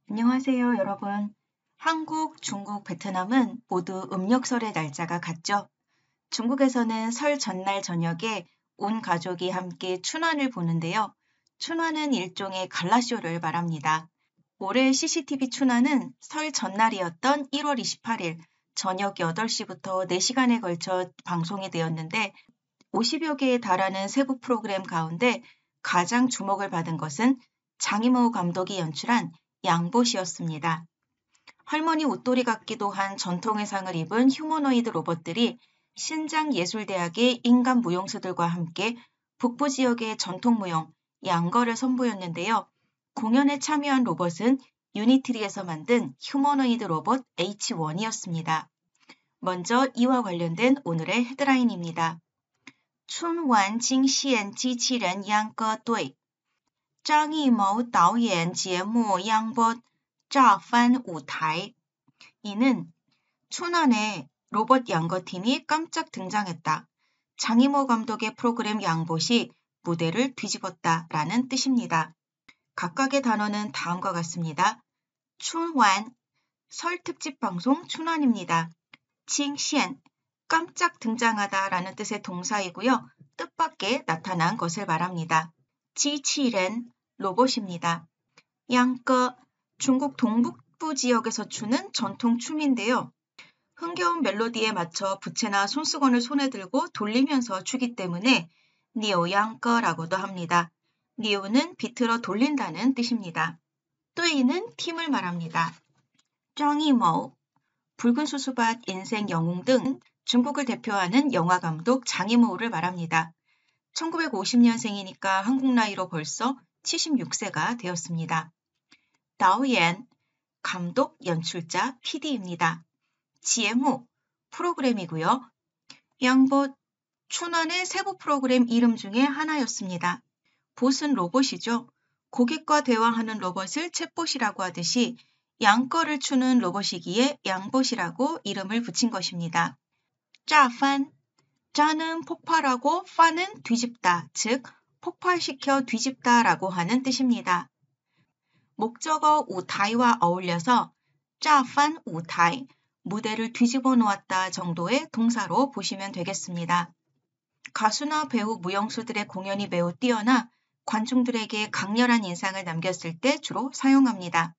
안녕하세요, 여러분. 한국, 중국, 베트남은 모두 음력설의 날짜가 같죠. 중국에서는 설 전날 저녁에 온 가족이 함께 춘환을 보는데요. 춘환은 일종의 갈라쇼를 말합니다. 올해 CCTV 춘환은 설 전날이었던 1월 28일 저녁 8시부터 4시간에 걸쳐 방송이 되었는데 50여 개에 달하는 세부 프로그램 가운데 가장 주목을 받은 것은 장이모 감독이 연출한 양봇이었습니다. 할머니 옷도리 같기도 한 전통 의상을 입은 휴머노이드 로봇들이 신장예술대학의 인간 무용수들과 함께 북부 지역의 전통 무용 양거를 선보였는데요. 공연에 참여한 로봇은 유니트리에서 만든 휴머노이드 로봇 H1이었습니다. 먼저 이와 관련된 오늘의 헤드라인입니다. 春晚惊现机器人秧歌队张艺谋导演节目양봇炸翻舞台 이는 춘환에 로봇 양거팀이 깜짝 등장했다. 장이모 감독의 프로그램 양봇이 무대를 뒤집었다 라는 뜻입니다. 각각의 단어는 다음과 같습니다. 춘환, 설 특집 방송 춘환입니다. 칭시엔, 깜짝 등장하다 라는 뜻의 동사이고요. 뜻밖의 나타난 것을 말합니다. 지치ren, 로봇입니다. 양꺼, 중국 동북부 지역에서 추는 전통 춤인데요. 흥겨운 멜로디에 맞춰 부채나 손수건을 손에 들고 돌리면서 추기 때문에 니오양꺼라고도 합니다. 니오는 비틀어 돌린다는 뜻입니다. 뚜이는 팀을 말합니다. 장이모, 붉은 수수밭, 인생 영웅 등 중국을 대표하는 영화 감독 장이모를 말합니다. 1950년생이니까 한국 나이로 벌써 76세가 되었습니다. 다오옌, 감독, 연출자, PD입니다. 지에모, 프로그램이고요. 양봇, 춘환의 세부 프로그램 이름 중에 하나였습니다. 봇은 로봇이죠. 고객과 대화하는 로봇을 챗봇이라고 하듯이 양꺼를 추는 로봇이기에 양봇이라고 이름을 붙인 것입니다. 짜판, 짜는 폭발하고 판은 뒤집다, 즉 폭발시켜 뒤집다라고 하는 뜻입니다. 목적어 우타이와 어울려서 짜판 우타이, 무대를 뒤집어 놓았다 정도의 동사로 보시면 되겠습니다. 가수나 배우, 무용수들의 공연이 매우 뛰어나 관중들에게 강렬한 인상을 남겼을 때 주로 사용합니다.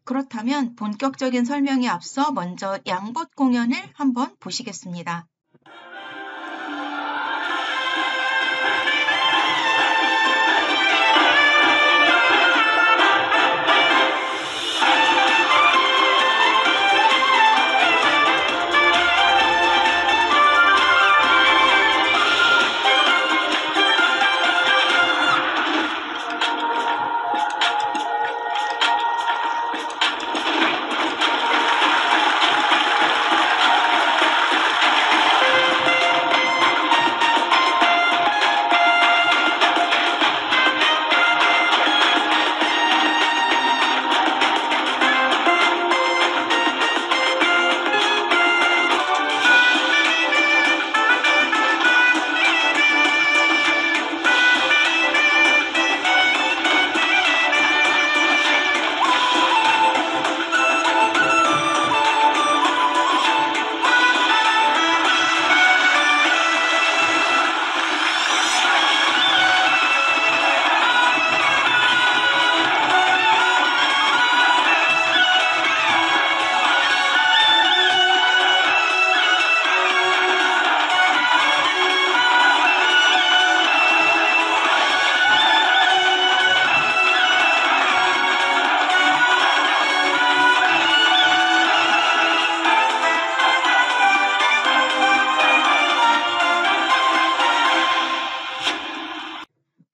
그렇다면 본격적인 설명에 앞서 먼저 양봇 공연을 한번 보시겠습니다.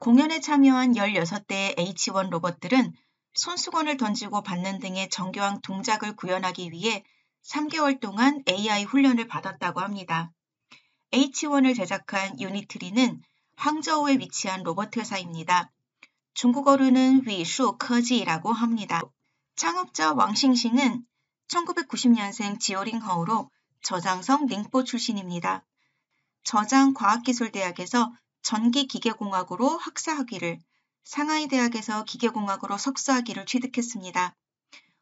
공연에 참여한 16대의 H1 로봇들은 손수건을 던지고 받는 등의 정교한 동작을 구현하기 위해 3개월 동안 AI 훈련을 받았다고 합니다. H1을 제작한 유니트리는 항저우에 위치한 로봇 회사입니다. 중국어로는 위슈커지라고 합니다. 창업자 왕싱싱은 1990년생 지오링허우로 저장성 닝포 출신입니다. 저장과학기술대학에서 전기기계공학으로 학사학위를, 상하이 대학에서 기계공학으로 석사학위를 취득했습니다.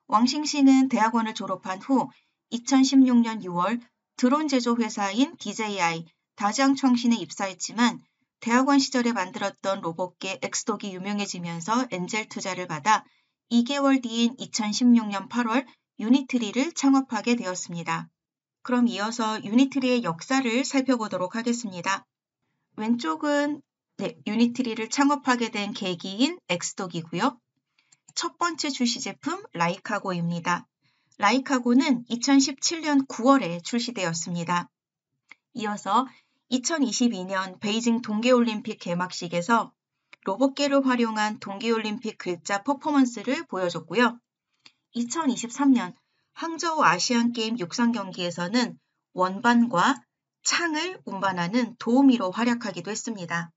왕싱싱은 대학원을 졸업한 후 2016년 6월 드론 제조 회사인 DJI 다지앙청신에 입사했지만 대학원 시절에 만들었던 로봇계 엑스독이 유명해지면서 엔젤 투자를 받아 2개월 뒤인 2016년 8월 유니트리를 창업하게 되었습니다. 그럼 이어서 유니트리의 역사를 살펴보도록 하겠습니다. 왼쪽은 유니트리를 창업하게 된 계기인 엑스독이고요. 첫 번째 출시 제품 라이카고입니다. 라이카고는 2017년 9월에 출시되었습니다. 이어서 2022년 베이징 동계올림픽 개막식에서 로봇계를 활용한 동계올림픽 글자 퍼포먼스를 보여줬고요. 2023년 항저우 아시안게임 육상 경기에서는 원반과 창을 운반하는 도우미로 활약하기도 했습니다.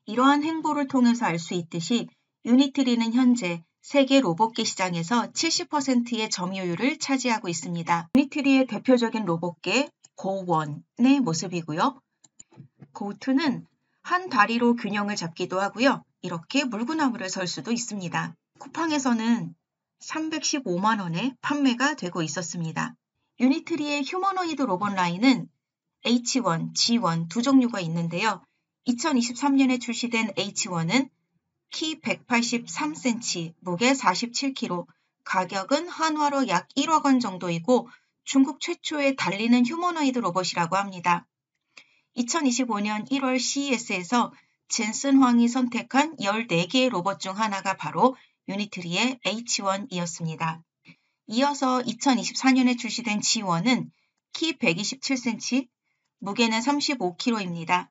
이러한 행보를 통해서 알 수 있듯이 유니트리는 현재 세계 로봇계 시장에서 70%의 점유율을 차지하고 있습니다. 유니트리의 대표적인 로봇계 고1의 모습이고요. 고2는 한 다리로 균형을 잡기도 하고요. 이렇게 물구나무를 설 수도 있습니다. 쿠팡에서는 315만 원에 판매가 되고 있었습니다. 유니트리의 휴머노이드 로봇 라인은 H1, G1 두 종류가 있는데요. 2023년에 출시된 H1은 키 183cm, 무게 47kg, 가격은 한화로 약 1억 원 정도이고 중국 최초의 달리는 휴머노이드 로봇이라고 합니다. 2025년 1월 CES에서 젠슨 황이 선택한 14개의 로봇 중 하나가 바로 유니트리의 H1이었습니다. 이어서 2024년에 출시된 G1은 키 127cm, 무게는 35kg입니다.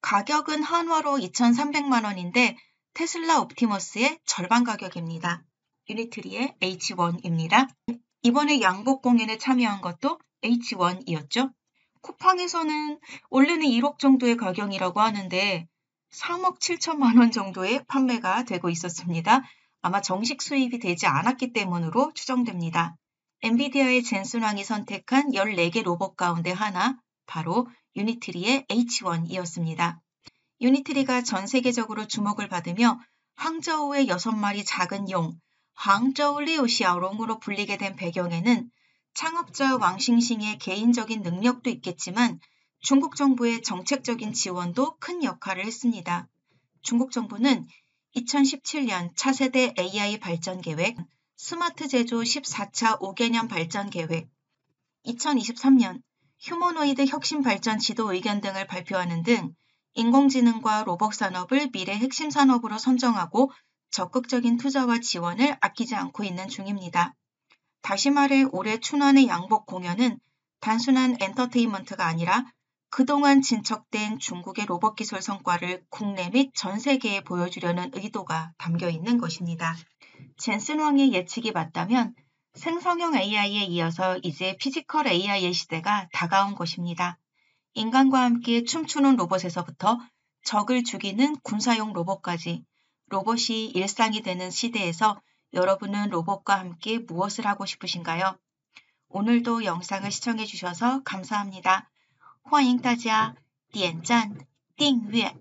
가격은 한화로 2,300만 원인데 테슬라 옵티머스의 절반 가격입니다. 유니트리의 H1입니다. 이번에 양복 공연에 참여한 것도 H1이었죠. 쿠팡에서는 원래는 1억 정도의 가격이라고 하는데 3억 7천만 원 정도의 판매가 되고 있었습니다. 아마 정식 수입이 되지 않았기 때문으로 추정됩니다. 엔비디아의 젠슨 황이 선택한 14개 로봇 가운데 하나, 바로 유니트리의 H1이었습니다. 유니트리가 전 세계적으로 주목을 받으며 항저우의 6마리 작은 용, 항저우 리우시아롱으로 불리게 된 배경에는 창업자 왕싱싱의 개인적인 능력도 있겠지만 중국 정부의 정책적인 지원도 큰 역할을 했습니다. 중국 정부는 2017년 차세대 AI 발전 계획, 스마트 제조 14차 5개년 발전 계획, 2023년 휴머노이드 혁신 발전 지도 의견 등을 발표하는 등 인공지능과 로봇 산업을 미래 핵심 산업으로 선정하고 적극적인 투자와 지원을 아끼지 않고 있는 중입니다. 다시 말해 올해 춘환의 양복 공연은 단순한 엔터테인먼트가 아니라 그동안 진척된 중국의 로봇 기술 성과를 국내 및 전 세계에 보여주려는 의도가 담겨 있는 것입니다. 젠슨 황의 예측이 맞다면 생성형 AI에 이어서 이제 피지컬 AI의 시대가 다가온 것입니다. 인간과 함께 춤추는 로봇에서부터 적을 죽이는 군사용 로봇까지 로봇이 일상이 되는 시대에서 여러분은 로봇과 함께 무엇을 하고 싶으신가요? 오늘도 영상을 시청해 주셔서 감사합니다. 欢迎大家点赞订阅